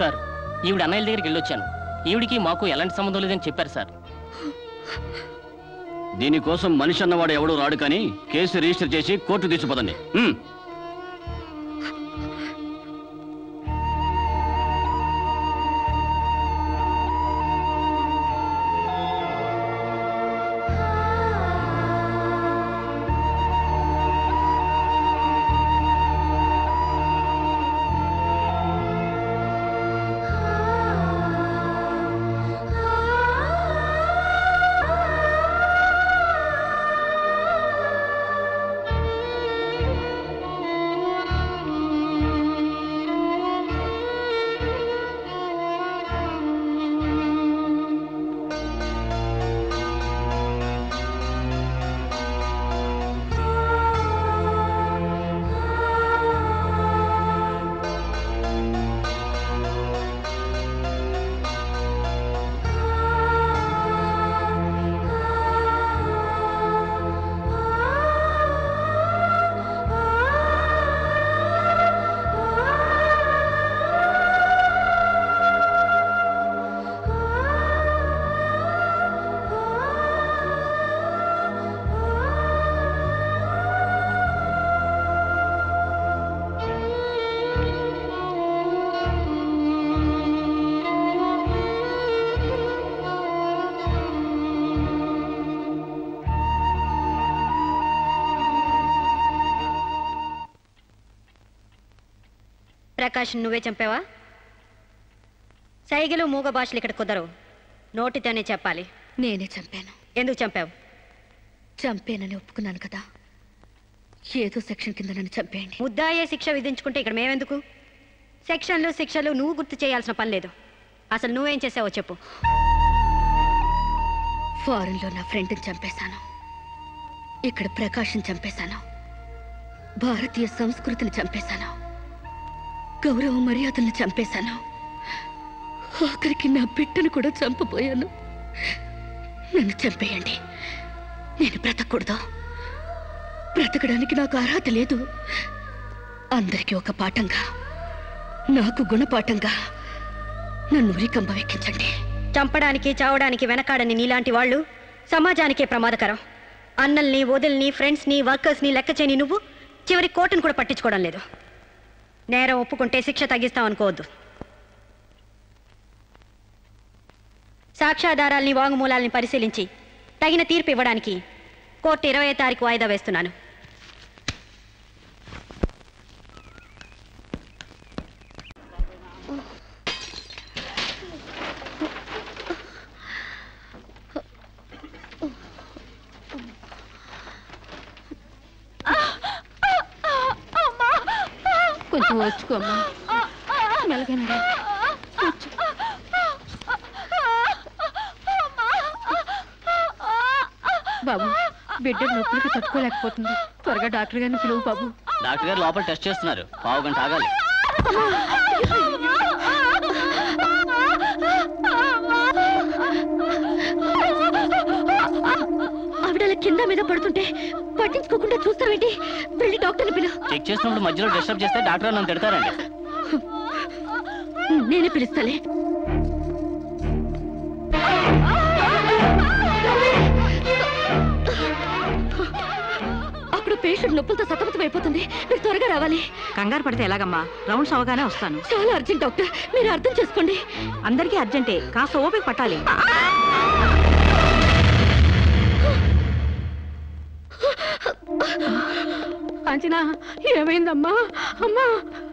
Sir, ఈవిడ అన్నయ్య దగ్గరికి వెళ్ళొచ్చాను. ఈవిడికి మాకు ఎలాంటి సంబంధం లేదని చెప్పారు సార్. దీనికోసం మనిషి అన్నవాడు ఎవడూ రాడు, కానీ కేసు రిజిస్టర్ చేసి కోర్టు తీసుకుపోదండి. ప్రకాష్ నువ్వే చంపావా? సైగలు మూగ భాషలు ఇక్కడ కుదరవు, నోటితోనే చెప్పాలి. నేనే చంపాను. ఎందుకు చంపావు? చంపేనని ఒప్పుకున్నాను కదా, ఏదో సెక్షన్ కింద నన్ను చంపేయండి. ముద్దాయే శిక్ష విధించుకుంటే ఇక్కడ మేమెందుకు? సెక్షన్లు శిక్షలు నువ్వు గుర్తు చేయాల్సిన పని లేదు. అసలు నువ్వేం చేసావో చెప్పు. ఫారెన్లో నా ఫ్రెండ్ని చంపేశాను, ఇక్కడ ప్రకాశం చంపేశాను, భారతీయ సంస్కృతిని చంపేశాను, గౌరవ మర్యాదలను చంపేశాను, ఆఖరికి నా బిడ్డను కూడా చంపబోయాను. నన్ను చంపేయండి, నేను బ్రతకూడదు. బ్రతకడానికి నాకు అర్హత లేదు. అందరికీ ఒక పాఠంగా, నాకు గుణపాఠంగా నన్ను ఉరికంబ ఎక్కించండి. చంపడానికి చావడానికి వెనకాడని నీలాంటి వాళ్ళు సమాజానికే ప్రమాదకరం. అన్నల్ని, వదిల్ని, ఫ్రెండ్స్ని, వర్కర్స్ని లెక్క చేయని నువ్వు చివరి కోర్టును కూడా పట్టించుకోవడం లేదు. నేరం ఒప్పుకుంటే శిక్ష తగ్గిస్తామనుకోవద్దు. సాక్ష్యాధారాల్ని, వాంగ్మూలాల్ని పరిశీలించి తగిన తీర్పు ఇవ్వడానికి కోర్టు 20వ తారీఖు వాయిదా వేస్తున్నాను. కొంచెం వచ్చుకోమ్మా, మెలగండి. బాబు, బిడ్డ నొప్పులకి తట్టుకోలేకపోతుంది, త్వరగా డాక్టర్ గారిని పిలువు బాబు. డాక్టర్ గారు లోపల టెస్ట్ చేస్తున్నారు, పావు గంట ఆగాలి. ఆవిడ కింద మీద పడుతుంటే పట్టించుకోకుండా చూస్తావేంటి? వెళ్ళి డాక్టర్ని పిలు. చెక్ చేసినప్పుడు మధ్యలో డిస్టర్బ్ చేస్తే డాక్టర్ నన్ను తిడతారండి. నేనే పిలుస్తాలే. అప్పుడు పేషెంట్ నొప్పులతో సతమతం అయిపోతుంది, మీరు త్వరగా రావాలి. కంగారు పడితే ఎలాగమ్మా? రౌండ్స్ అవగానే వస్తాను. చాలా అర్జెంట్ డాక్టర్, మీరు అర్థం చేసుకోండి. అందరికీ అర్జెంటే, కాస్త ఓపిక పట్టాలి. కాంచనా, ఏమైందమ్మా? అమ్మా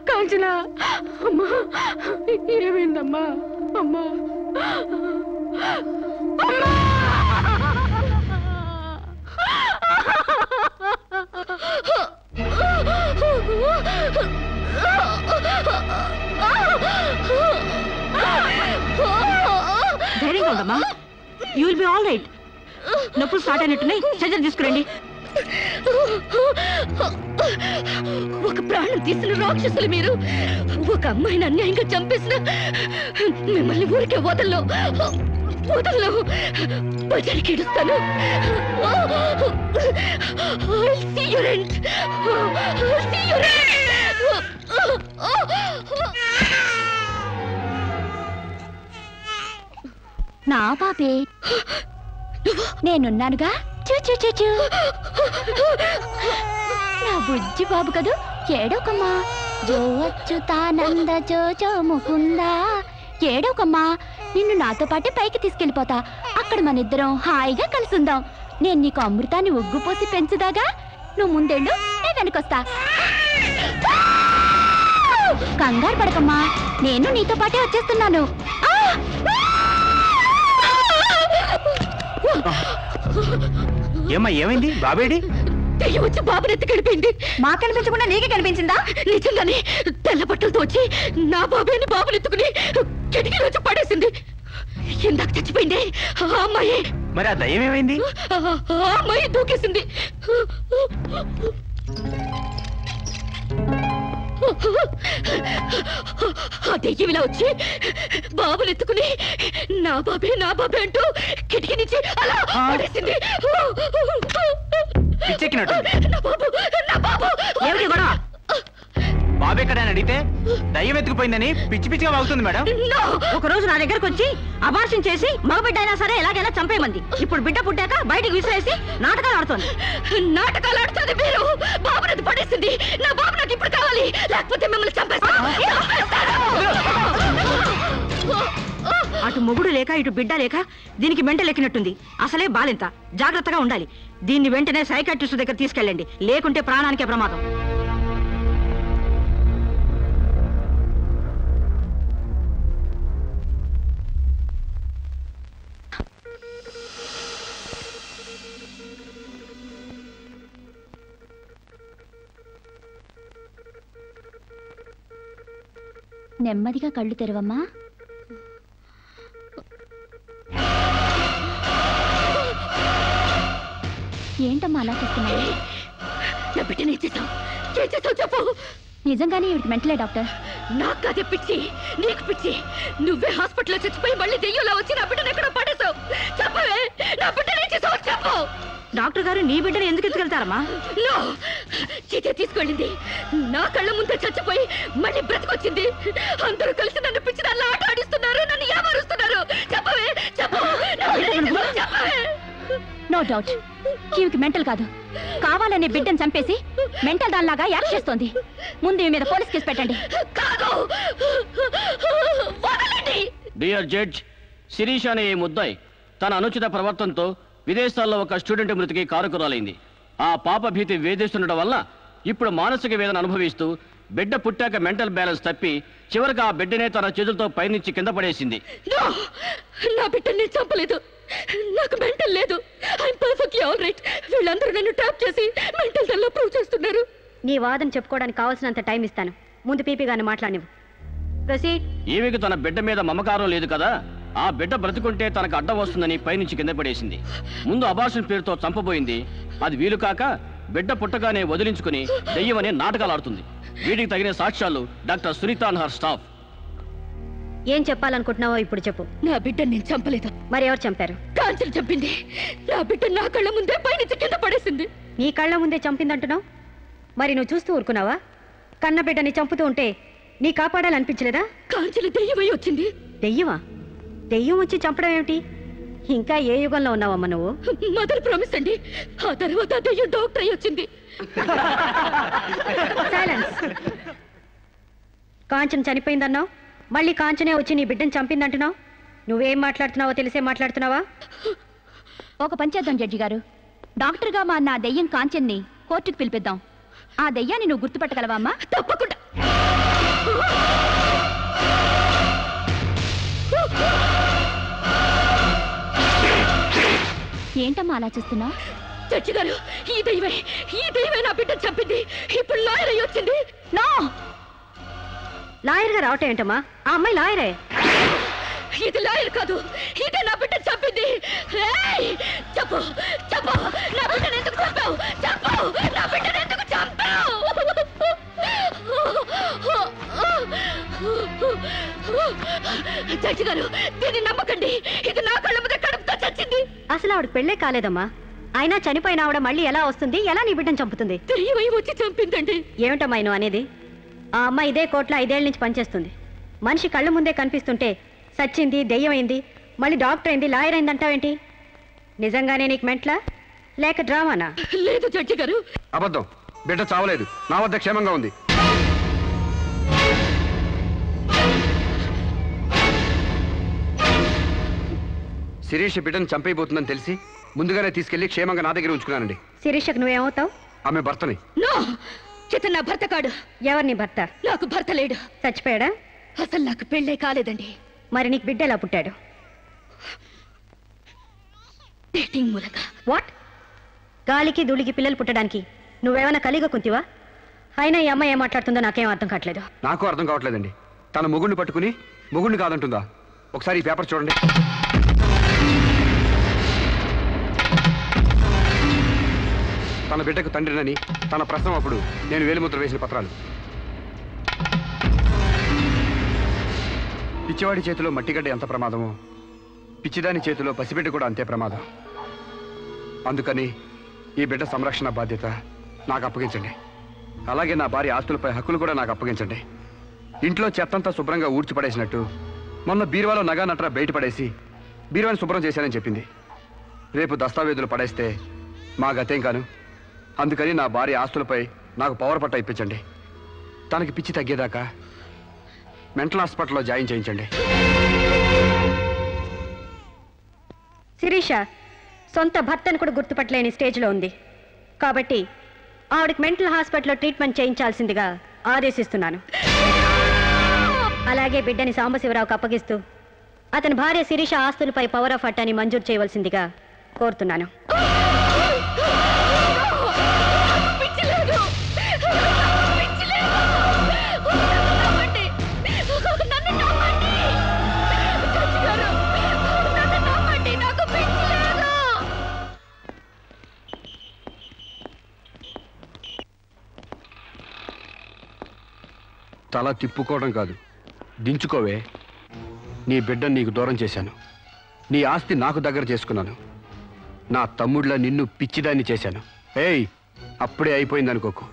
కాంచనా, అమ్మా ఏమైందమ్మా? అమ్మా ధైర్యంగా ఉండమ్మా, you will be all right. నొప్పులు స్టార్ట్ అయినట్టున్నాయి, సర్జరీ తీసుకురండి. ఒక ప్రాణం తీసిన రాక్షసులు మీరు. ఒక అమ్మాయిని అన్యాయంగా చంపేసిన మిమ్మల్ని ఊరికే వదల్లో బజారికి ఇడుస్తాను. నా పాపే, నేనున్నానుగా. చూ నా బుజ్జి బాబు కదూ, ఏడోకమ్మా. జో అచ్యుతానంద జో జో ముకుందా. ఏడోకమ్మా, నిన్ను నాతో పాటే పైకి తీసుకెళ్ళిపోతా. అక్కడ మన ఇద్దరం హాయిగా కలుసుందాం. నేను నీకు అమృతాన్ని ఉగ్గుపోసి పెంచుదాగా. నువ్వు ముందెళ్ళు, నేను వెనకొస్తా. కంగారు పడకమ్మా, నేను నీతో పాటే వచ్చేస్తున్నాను. ఏమ్మా, ఏమైంది? బాబేడి? దెయ్యం వచ్చి బాబుని ఎత్తి గడిపోయింది. మా కనిపించకుండా నీకే కనిపించిందా? నిజంగానే తెల్ల బట్టలతో వచ్చి నా బాబేని బాబుని ఎత్తుకుని కిటికీ వచ్చి పడేసింది. ఇందాక చచ్చిపోయింది ఆ అమ్మాయి. మరి ఆ దయ్యం ఏమైంది? ఆ అమ్మాయి దూకేసింది. ఆ దెయ్యం ఇలా వచ్చి బాబుని ఎత్తుకుని నా బాబే అంటూ కిటికీ నుంచి అలా పడేసింది. నా బాబు ఏమిటి గొడవ? బాబు ఎక్కడ అని అడిగితే దయ్యం ఎత్తుకుపోయిందని పిచ్చి పిచ్చిగా వాగుతుంది మేడం. ఒక రోజు నా దగ్గరకు వచ్చి అబార్షన్ చేసి మగబిడ్డ అయినా సరే ఎలాగైనా చంపేమంది. ఇప్పుడు బిడ్డ పుట్టాక బయటికి విసిరేసి నాటకాలు ఆడుతోంది. నాటకాలు ఆడుతుంది మీరు. బాబునది పడేసింది. నా బాబు నాకు ఇప్పుడు కావాలి, లేకపోతే మిమ్మల్ని చంపేస్తాను. అటు మొగుడు లేక ఇటు బిడ్డ లేక దీనికి మెంటలెక్కినట్టుంది. అసలే బాలింత, జాగ్రత్తగా ఉండాలి. దీన్ని వెంటనే సైకాట్రిస్ట్ దగ్గర తీసుకెళ్ళండి, లేకుంటే ప్రాణానికే ప్రమాదం. నెమ్మదిగా కళ్ళు తెరవమ్మా. ఏంటమ్మా అలా చూస్తున్నావు? నా బిడ్డని చేసావు చెప్పు. నిజంగానే ఇవిడికి మెంటలే డాక్టర్. నాకు అదే పిచ్చి, నీకు పిచ్చి. నువ్వే హాస్పిటల్లో చచ్చిపోయి మళ్ళీ దెయ్యంలో వచ్చి నా బిడ్డను ఎక్కడ పడేసావు. చెప్పవే, నా బిడ్డని చేసావు చెప్పు. డాక్టర్ గారు నీ బిడ్డను ఎందుకు ఎత్తుకెళ్తారమ్మా? చీతే తీసుకెళ్ళింది. నా కళ్ళ ముందే చచ్చిపోయి మళ్ళీ బ్రతికొచ్చింది. అందరూ కలిసి నన్ను పిచ్చి దాన్ని ఆట ఆడిస్తున్నారు, నన్ను ఏమారుస్తున్నారు. చెప్పవే, చెప్పు. నో డౌట్, ఈవికి మెంటల్ కాదు, కావాలనే బిడ్డను చంపేసి మెంటల్ దానిలాగా యాక్ట్ చేస్తోంది. ముందు ఈ మీద పోలీస్ కేసు పెట్టండి. డియర్ జడ్జ్, శిరీష్ అనే ఈ ముద్దాయి తన అనుచిత ప్రవర్తనతో విదేశాల్లో ఒక స్టూడెంట్ మృతికి కారకురాలైంది. ఆ పాప భీతి వేధిస్తుండటం వల్ల ఇప్పుడు మానసిక వేదన అనుభవిస్తూ బిడ్డ పుట్టాక మెంటల్ బ్యాలెన్స్ తప్పి చివరికి ఆ బిడ్డనే తన చేతులతో పైనుంచి కింద పడేసింది. నా బిడ్డని చంపలేదు, నాకు మెంటల్ లేదు. I'm perfectly all right. వీళ్ళందరూ నన్ను ట్రాప్ చేసి మెంటల్ దానిలో ప్రూవ్ చేస్తున్నారు. నీ వాదన చెప్పుకోవడానికి కావాల్సినంత టైం ఇస్తాను. ముందు పీపీ గారిని మాట్లాడినవు. ప్రొసీడ్. ఈమెకు తన బిడ్డ మీద మమకారం లేదు కదా, ఆ బిడ్డ బ్రతుకుంటే తనకు అడ్డం వస్తుందని పైనుంచి కింద పడేసింది. ముందు అబార్షన్ పేరుతో చంపబోయింది. అది వీలు కాక బిడ్డ పుట్టగానే వదిలించుకుని దెయ్యమని నాటకాలు ఆడుతుంది. వీటికి తగిన సాక్ష్యాలు doctor Sunitha and her staff. ఏం చెప్పాలనుకుంటున్నావో ఇప్పుడు చెప్పు. నా బిడ్డని నేను చంపలేదు. మరి ఎవరు చంపారు? కాంచెలు చంపింది. నా బిడ్డ నా కళ్ళ ముందే పైనుంచి కింద పడేసింది. నీ కళ్ళ ముందే చంపిందంటున్నావు, మరి నువ్వు చూస్తూ ఊరుకున్నావా? కన్న బిడ్డని చంపుతూ ఉంటే నీ కాపాడాలనిపించలేదా? కాంచెలు దెయ్యమై వచ్చింది. దెయ్యమా? దెయ్యం వచ్చి చంపడం ఏమిటి? ఇంకా ఏ యుగంలో ఉన్నావమ్మా నువ్వు? మదర్ ప్రామిస్ అండి. ఆ తర్వాత దెయ్యం డాక్టర్ అయి వచ్చింది. సైలెన్స్. కాంచన చనిపోయిందన్నావు, మళ్ళీ కాంచనే వచ్చి నీ బిడ్డను చంపిందంటున్నావు. నువ్వేం మాట్లాడుతున్నావో తెలిసే మాట్లాడుతున్నావా? ఒక పంచేద్దాం జడ్జి గారు. డాక్టర్గా మా నా దెయ్యం కాంచెన్ని కోర్టుకు పిలిపిద్దాం. ఆ దెయ్యాన్ని నువ్వు గుర్తుపట్టగలవా అమ్మా? తప్పకుండా. ఏంటమ్మా అలా చూస్తున్నావు? జడ్జి గారు, ఈ దైవే నా బిడ్డ చంపింది. ఇప్పుడు లాయర్ అయ్యి వచ్చింది. నో, లాయర్ గా రావటం ఏంటమ్మా? ఆ అమ్మాయి లాయరే. ఇది లాయర్ కాదు, ఇదే నా బిడ్డ చంపింది. చెప్పు చెప్పు, నా బిడ్డను ఎందుకు చంపావు? చెప్పు, నా బిడ్డను ఎందుకు చంపావు? జడ్జి గారు, దీన్ని నమ్మకండి. ఇది నా కళ్ళ మీద కడుపుతో చచ్చింది. అసలు ఆవిడ పెళ్ళే కాలేదమ్మా. అయినా చనిపోయిన ఆవిడ మళ్ళీ ఎలా వస్తుంది? ఎలా నీ బిడ్డను చంపుతుంది? దెయ్యమై వచ్చి చంపిందండి. ఏమిటమ్మా నువ్వు అనేది? ఆ అమ్మాయి ఇదే కోర్టులో 5 ఏళ్ల నుంచి పనిచేస్తుంది. మనిషి కళ్ళ ముందే కనిపిస్తుంటే సచ్చింది, దెయ్యమైంది, మళ్ళీ డాక్టర్ అయింది, లాయర్ అయింది అంటావేంటి? నిజంగానే నీకు మెంట్లా లేక డ్రామానా? లేదు జడ్జి గారు. అబద్ధం. బిడ్డ చావలేదు, నా వద్ద క్షేమంగా ఉంది. శిరీష్ బిడ్డను చంపైపోతుందని తెలిసి ముందుగానే తీసుకెళ్లి క్షేమంగా నా దగ్గర ఉంచుకున్నానండి. శిరీషకు నువ్వేమవుతావు? ఆమె భర్తని. నో, ఇతను నా భర్త కాడు. ఎవరిని భర్త? నాకు భర్త లేడు. చచ్చిపోయాడా? అసలు నాకు పెళ్ళే కాలేదండి. మరి నీకు బిడ్డ ఎలా పుట్టాడు? డేటింగ్ మూలంగా. వాట్? గాలికి ధూళికి పిల్లలు పుట్టడానికి నువ్వేమైనా కలిగా కుంతివా? అయినా ఈ అమ్మాయి ఏం మాట్లాడుతుందో నాకేం అర్థం కావట్లేదు. నాకు అర్థం కావట్లేదండి. తన మొగుడిని పట్టుకుని మొగుడిని కాదంటుందా? ఒకసారి ఈ పేపర్ చూడండి. తన బిడ్డకు తండ్రినని తన ప్రశ్న అప్పుడు నేను వేలిముద్ర వేసిన పత్రాలు. పిచ్చివాడి చేతిలో మట్టిగడ్డ ఎంత ప్రమాదమో పిచ్చిదాని చేతిలో పసిబిడ్డ కూడా అంతే ప్రమాదం. అందుకని ఈ బిడ్డ సంరక్షణ బాధ్యత నాకు అప్పగించండి. అలాగే నా భార్య ఆస్తులపై హక్కులు కూడా నాకు అప్పగించండి. ఇంట్లో చెత్తంతా శుభ్రంగా ఊడ్చిపడేసినట్టు మొన్న బీరువాలో నగా నట్రా బయటపడేసి బీరువాని శుభ్రం చేశానని చెప్పింది. రేపు దస్తావేజులు పడేస్తే మా గతేం కాను. అందుకని నా భార్య ఆస్తులపై నాకు పవర్ పట్ట ఇప్పించండి. తనకి పిచ్చి తగ్గేదాకా మెంటల్ హాస్పిటల్లో జాయిన్ చేయించండి. శిరీష సొంత భర్తను కూడా గుర్తుపట్టలేని స్టేజ్లో ఉంది. కాబట్టి ఆవిడకి మెంటల్ హాస్పిటల్లో ట్రీట్మెంట్ చేయించాల్సిందిగా ఆదేశిస్తున్నాను. అలాగే బిడ్డని సాంబశివరావుకు అప్పగిస్తూ అతని భార్య శిరీష ఆస్తులపై పవర్ ఆఫ్ అట్టాని మంజూరు చేయవలసిందిగా కోరుతున్నాను. తల తిప్పుకోవడం కాదు, దించుకోవే. నీ బిడ్డను నీకు దూరం చేశాను. నీ ఆస్తి నాకు దగ్గర చేసుకున్నాను. నా తమ్ముడిలా నిన్ను పిచ్చిదాన్ని చేశాను. ఏయ్, అప్పుడే అయిపోయిందనుకోకు.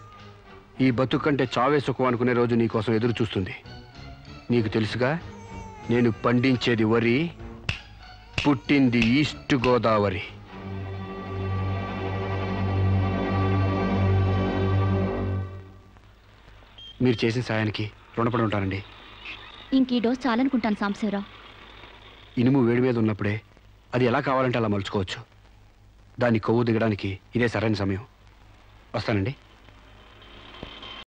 ఈ బతుకు కంటే చావే సుఖం అనుకునే రోజు నీకోసం ఎదురు చూస్తుంది. నీకు తెలుసుగా, నేను పండించేది వరి, పుట్టింది ఈస్ట్ గోదావరి. మీరు చేసిన సాయానికి రుణపడి ఉంటానండి. ఇంక ఈ డోస్ చాలనుకుంటాను సాంబశివరావు. ఇనుము వేడి మీద ఉన్నప్పుడే అది ఎలా కావాలంటే అలా మలుచుకోవచ్చు. దాని కొవ్వు దిగడానికి ఇదే సరైన సమయం. వస్తానండి.